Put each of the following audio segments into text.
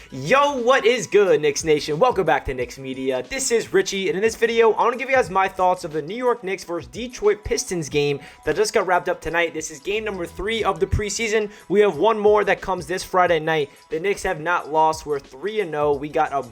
Yo, what is good, Knicks Nation? Welcome back to Knicks Media. This is Richie, and in this video, I want to give you guys my thoughts of the New York Knicks versus Detroit Pistons game that just got wrapped up tonight. This is game number 3 of the preseason. We have one more that comes this Friday night. The Knicks have not lost. We're 3-0. We got a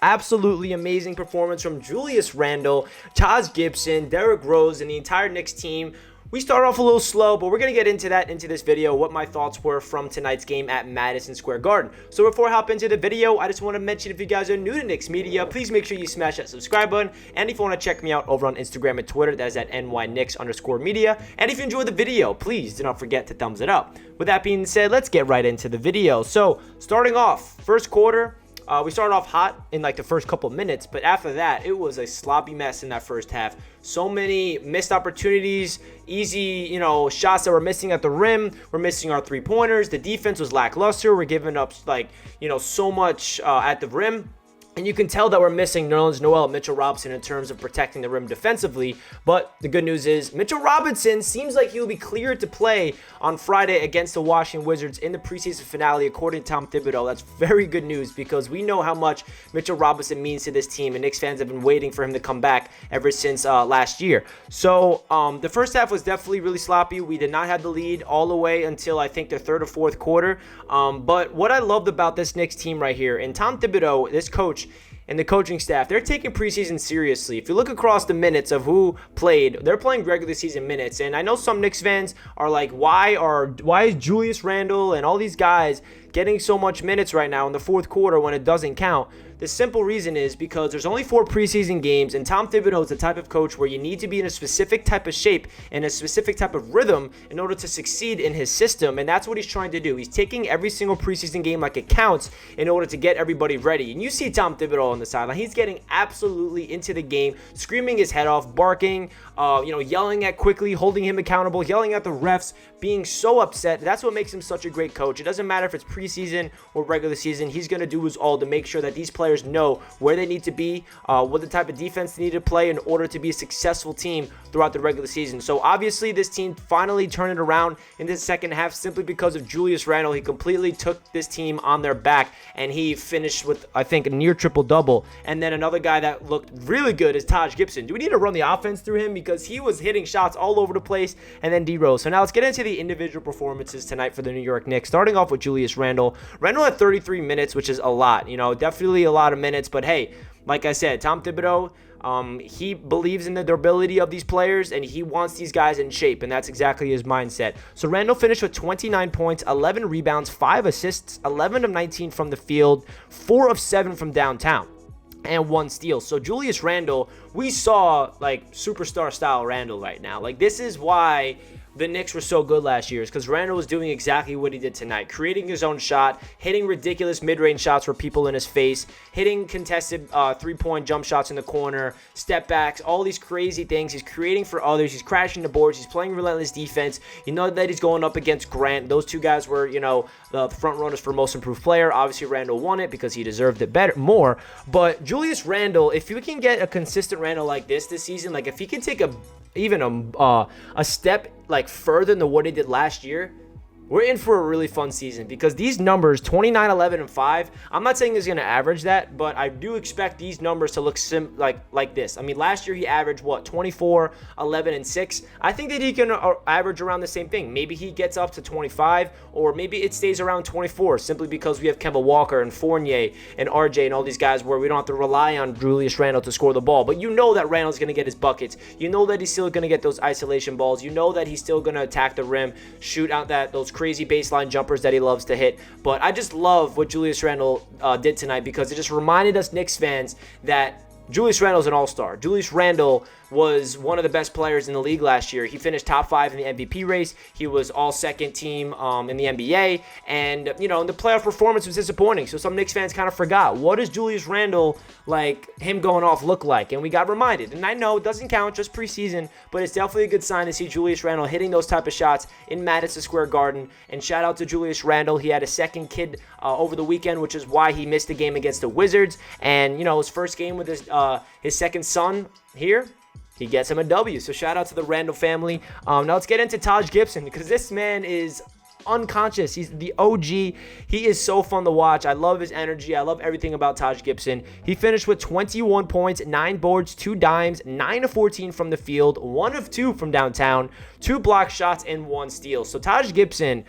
absolutely amazing performance from Julius Randle, Taj Gibson, Derrick Rose, and the entire Knicks team. We started off a little slow, but we're going to get into that into this video, what my thoughts were from tonight's game at Madison Square Garden. So before I hop into the video, I just want to mention, if you guys are new to Knicks Media, please make sure you smash that subscribe button. And if you want to check me out over on Instagram and Twitter, that is at NYKnicks_media. And if you enjoyed the video, please do not forget to thumbs it up. With that being said, let's get right into the video. So starting off, first quarter, we started off hot in like the first couple minutes, but after that, it was a sloppy mess in that first half. So many missed opportunities, easy, shots that were missing at the rim. We're missing our three-pointers. The defense was lackluster. We're giving up so much at the rim. And you can tell that we're missing Nerlens Noel, Mitchell Robinson in terms of protecting the rim defensively. But the good news is Mitchell Robinson seems like he'll be cleared to play on Friday against the Washington Wizards in the preseason finale, according to Tom Thibodeau. That's very good news because we know how much Mitchell Robinson means to this team, and Knicks fans have been waiting for him to come back ever since last year. So the first half was definitely really sloppy. We did not have the lead all the way until I think the third or fourth quarter. But what I loved about this Knicks team right here, and Tom Thibodeau, this coach, and the coaching staff, they're taking preseason seriously. If you look across the minutes of who played, they're playing regular season minutes. And I know some Knicks fans are like, why is Julius Randle and all these guys getting so much minutes right now in the fourth quarter when it doesn't count? The simple reason is because there's only 4 preseason games, and Tom Thibodeau is the type of coach where you need to be in a specific type of shape and a specific type of rhythm in order to succeed in his system, and that's what he's trying to do. He's taking every single preseason game like it counts in order to get everybody ready. And you see Tom Thibodeau on the sideline. He's getting absolutely into the game, screaming his head off, barking, yelling at Quickly, holding him accountable, yelling at the refs, being so upset. That's what makes him such a great coach. It doesn't matter if it's preseason or regular season. He's going to do his all to make sure that these players know where they need to be, what the type of defense they need to play in order to be a successful team throughout the regular season. So obviously this team finally turned it around in the second half simply because of Julius Randle. He completely took this team on their back, and he finished with, I think, a near triple-double. And then another guy that looked really good is Taj Gibson. Do we need to run the offense through him? Because he was hitting shots all over the place, and then D-Rose. So now let's get into the individual performances tonight for the New York Knicks, starting off with Julius Randle. Randle had 33 minutes, which is a lot, definitely a lot of minutes. But hey, like I said, Tom Thibodeau, he believes in the durability of these players, and he wants these guys in shape, and that's exactly his mindset. So Randle finished with 29 points, 11 rebounds, 5 assists, 11 of 19 from the field, 4 of 7 from downtown, and 1 steal. So Julius Randle, we saw like superstar style Randle right now. Like, this is why the Knicks were so good last year, is because Randle was doing exactly what he did tonight, creating his own shot, hitting ridiculous mid-range shots for people in his face, hitting contested three-point jump shots in the corner, step backs, all these crazy things. He's creating for others. He's crashing the boards. He's playing relentless defense. You know that he's going up against Grant. Those two guys were, the front runners for most improved player. Obviously, Randle won it because he deserved it more. But Julius Randle, if you can get a consistent Randle like this season, like if he can take even a step like further than what he did last year, we're in for a really fun season, because these numbers, 29, 11, and 5, I'm not saying he's going to average that, but I do expect these numbers to look like this. I mean, last year he averaged, 24, 11, and 6. I think that he can average around the same thing. Maybe he gets up to 25, or maybe it stays around 24, simply because we have Kemba Walker and Fournier and RJ and all these guys where we don't have to rely on Julius Randle to score the ball. But you know that Randle's going to get his buckets. You know that he's still going to get those isolation balls. You know that he's still going to attack the rim, shoot out those crazy baseline jumpers that he loves to hit. But I just love what Julius Randle did tonight, because it just reminded us Knicks fans that Julius Randle's an all-star. Julius Randle was one of the best players in the league last year. He finished top 5 in the MVP race. He was all second team in the NBA. And, the playoff performance was disappointing. So some Knicks fans kind of forgot, what does Julius Randle, him going off, look like? And we got reminded. And I know it doesn't count, just preseason, but it's definitely a good sign to see Julius Randle hitting those type of shots in Madison Square Garden. And shout out to Julius Randle. He had a second kid over the weekend, which is why he missed the game against the Wizards. And, his first game with his second son here, he gets him a W. So shout out to the Randle family. Now let's get into Taj Gibson, because this man is unconscious. He's the OG. He is so fun to watch. I love his energy. I love everything about Taj Gibson. He finished with 21 points, 9 boards, 2 dimes, 9 of 14 from the field, 1 of 2 from downtown, 2 block shots, and 1 steal. So Taj Gibson,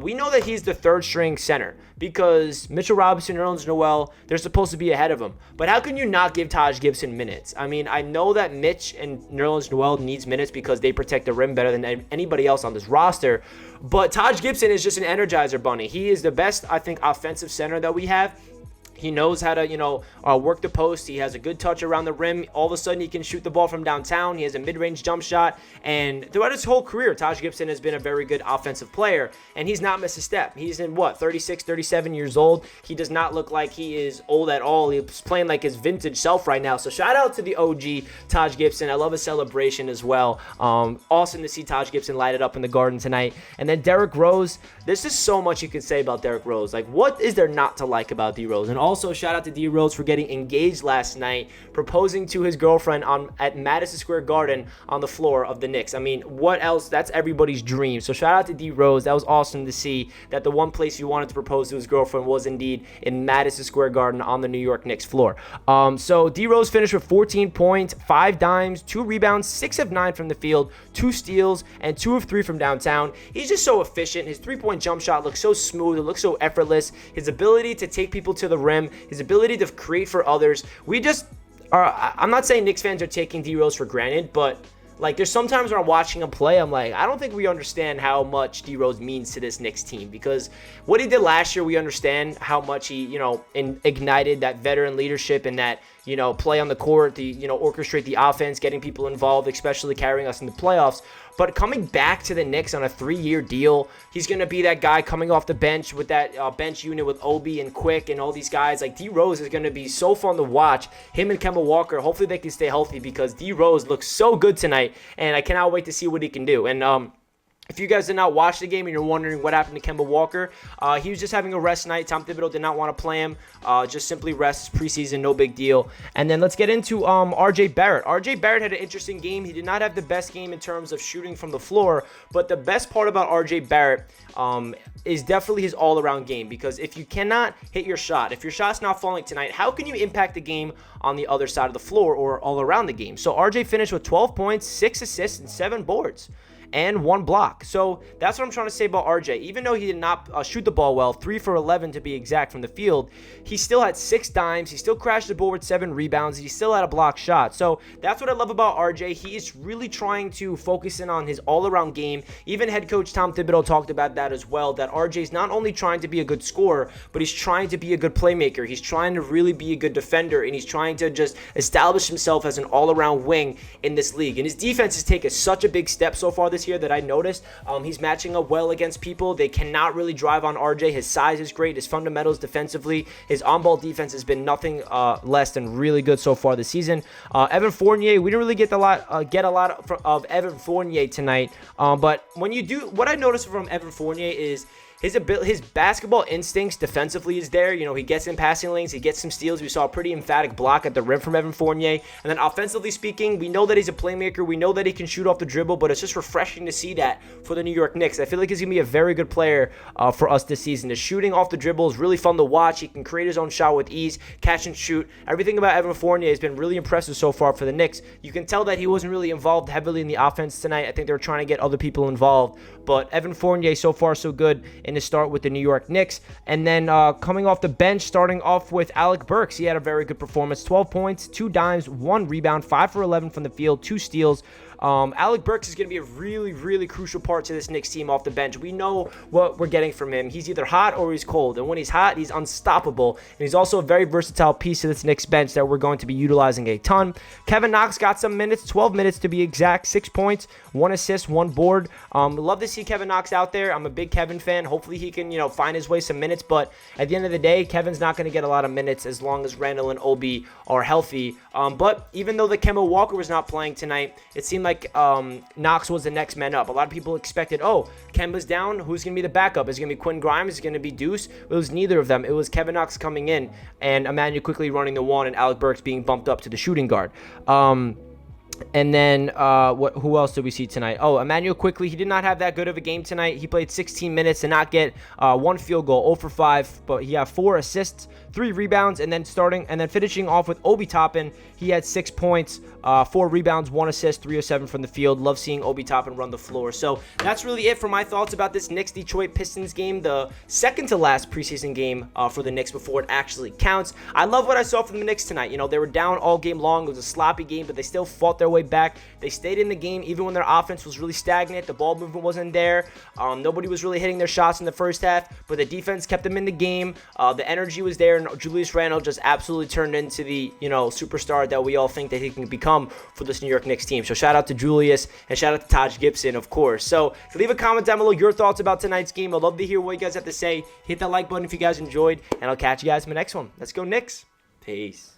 we know that he's the third string center because Mitchell Robinson, Nerlens Noel, they're supposed to be ahead of him. But how can you not give Taj Gibson minutes? I mean, I know that Mitch and Nerlens Noel needs minutes because they protect the rim better than anybody else on this roster. But Taj Gibson is just an energizer bunny. He is the best, I think, offensive center that we have. He knows how to, work the post. He has a good touch around the rim. All of a sudden, he can shoot the ball from downtown. He has a mid-range jump shot. And throughout his whole career, Taj Gibson has been a very good offensive player. And he's not missed a step. He's in, 36, 37 years old. He does not look like he is old at all. He's playing like his vintage self right now. So shout out to the OG, Taj Gibson. I love his celebration as well. Awesome to see Taj Gibson light it up in the Garden tonight. And then Derrick Rose. There's just so much you can say about Derrick Rose. Like, what is there not to like about D Rose? And also, shout out to D Rose for getting engaged last night, proposing to his girlfriend at Madison Square Garden on the floor of the Knicks. I mean, what else? That's everybody's dream. So shout out to D Rose. That was awesome to see that the one place he wanted to propose to his girlfriend was indeed in Madison Square Garden on the New York Knicks floor. So D Rose finished with 14 points, 5 dimes, 2 rebounds, 6 of 9 from the field, 2 steals, and 2 of 3 from downtown. He's just so efficient. His three-point jump shot looks so smooth. It looks so effortless. His ability to take people to the rim, his ability to create for others. I'm not saying Knicks fans are taking D Rose for granted, but like, there's sometimes when I'm watching him play, I'm like, I don't think we understand how much D Rose means to this Knicks team, because what he did last year, we understand how much he, ignited that veteran leadership and that, play on the court, orchestrate the offense, getting people involved, especially carrying us in the playoffs. But coming back to the Knicks on a 3-year deal, he's going to be that guy coming off the bench with that bench unit with Obi and Quick and all these guys. Like, D Rose is going to be so fun to watch. Him and Kemba Walker, hopefully they can stay healthy, because D Rose looks so good tonight, and I cannot wait to see what he can do. And if you guys did not watch the game and you're wondering what happened to Kemba Walker, he was just having a rest night. Tom Thibodeau did not want to play him. Just simply rest. Preseason, no big deal. And then let's get into RJ Barrett. RJ Barrett had an interesting game. He did not have the best game in terms of shooting from the floor, but the best part about RJ Barrett is definitely his all-around game, because if you cannot hit your shot, if your shot's not falling tonight, how can you impact the game on the other side of the floor or all around the game? So RJ finished with 12 points, 6 assists, and 7 boards. And 1 block. So that's what I'm trying to say about RJ. Even though he did not shoot the ball well, 3 for 11 to be exact from the field, he still had 6 dimes. He still crashed the board with 7 rebounds. He still had a block shot. So that's what I love about RJ. He is really trying to focus in on his all-around game. Even head coach Tom Thibodeau talked about that as well, that RJ is not only trying to be a good scorer, but he's trying to be a good playmaker. He's trying to really be a good defender, and he's trying to just establish himself as an all-around wing in this league. And his defense has taken such a big step so far this year that I noticed. He's matching up well against people. They cannot really drive on RJ. His size is great. His fundamentals defensively, his on-ball defense has been nothing less than really good so far this season. Evan Fournier, we didn't really get a lot of Evan Fournier tonight. But when you do, what I noticed from Evan Fournier is his basketball instincts defensively is there. He gets in passing lanes. He gets some steals. We saw a pretty emphatic block at the rim from Evan Fournier. And then offensively speaking, we know that he's a playmaker. We know that he can shoot off the dribble, but it's just refreshing to see that for the New York Knicks. I feel like he's going to be a very good player for us this season. The shooting off the dribble is really fun to watch. He can create his own shot with ease, catch and shoot. Everything about Evan Fournier has been really impressive so far for the Knicks. You can tell that he wasn't really involved heavily in the offense tonight. I think they were trying to get other people involved. But Evan Fournier so far so good in his start with the New York Knicks. And then coming off the bench, starting off with Alec Burks. He had a very good performance. 12 points, 2 dimes, 1 rebound, 5 for 11 from the field, 2 steals. Alec Burks is going to be a really, really crucial part to this Knicks team off the bench. We know what we're getting from him. He's either hot or he's cold. And when he's hot, he's unstoppable. And he's also a very versatile piece to this Knicks bench that we're going to be utilizing a ton. Kevin Knox got some minutes, 12 minutes to be exact, 6 points, 1 assist, 1 board. Love to see Kevin Knox out there. I'm a big Kevin fan. Hopefully he can, find his way some minutes. But at the end of the day, Kevin's not going to get a lot of minutes as long as Randle and Obi are healthy. But even though the Kemba Walker was not playing tonight, it seemed like Knox was the next man up. A lot of people expected, Kemba's down. Who's going to be the backup? Is it going to be Quinn Grimes? Is it going to be Deuce? It was neither of them. It was Kevin Knox coming in and Emmanuel quickly running the one and Alec Burks being bumped up to the shooting guard. And then who else did we see tonight? Oh, Emmanuel Quickly. He did not have that good of a game tonight. He played 16 minutes to not get 1 field goal, 0 for 5, but he had 4 assists, 3 rebounds, and then finishing off with Obi Toppin. He had 6 points, 4 rebounds, 1 assist, 3 of 7 from the field. Love seeing Obi Toppin run the floor. So that's really it for my thoughts about this Knicks Detroit Pistons game, the second to last preseason game for the Knicks before it actually counts. I love what I saw from the Knicks tonight. You know, they were down all game long. It was a sloppy game, but they still fought their way back. They stayed in the game even when their offense was really stagnant. The ball movement wasn't there. Nobody was really hitting their shots in the first half, but the defense kept them in the game. The energy was there, and Julius Randle just absolutely turned into the, superstar that we all think that he can become for this New York Knicks team. So shout out to Julius, and shout out to Taj Gibson, of course. So leave a comment down below your thoughts about tonight's game. I'd love to hear what you guys have to say. Hit that like button if you guys enjoyed, and I'll catch you guys in the next one. Let's go Knicks. Peace.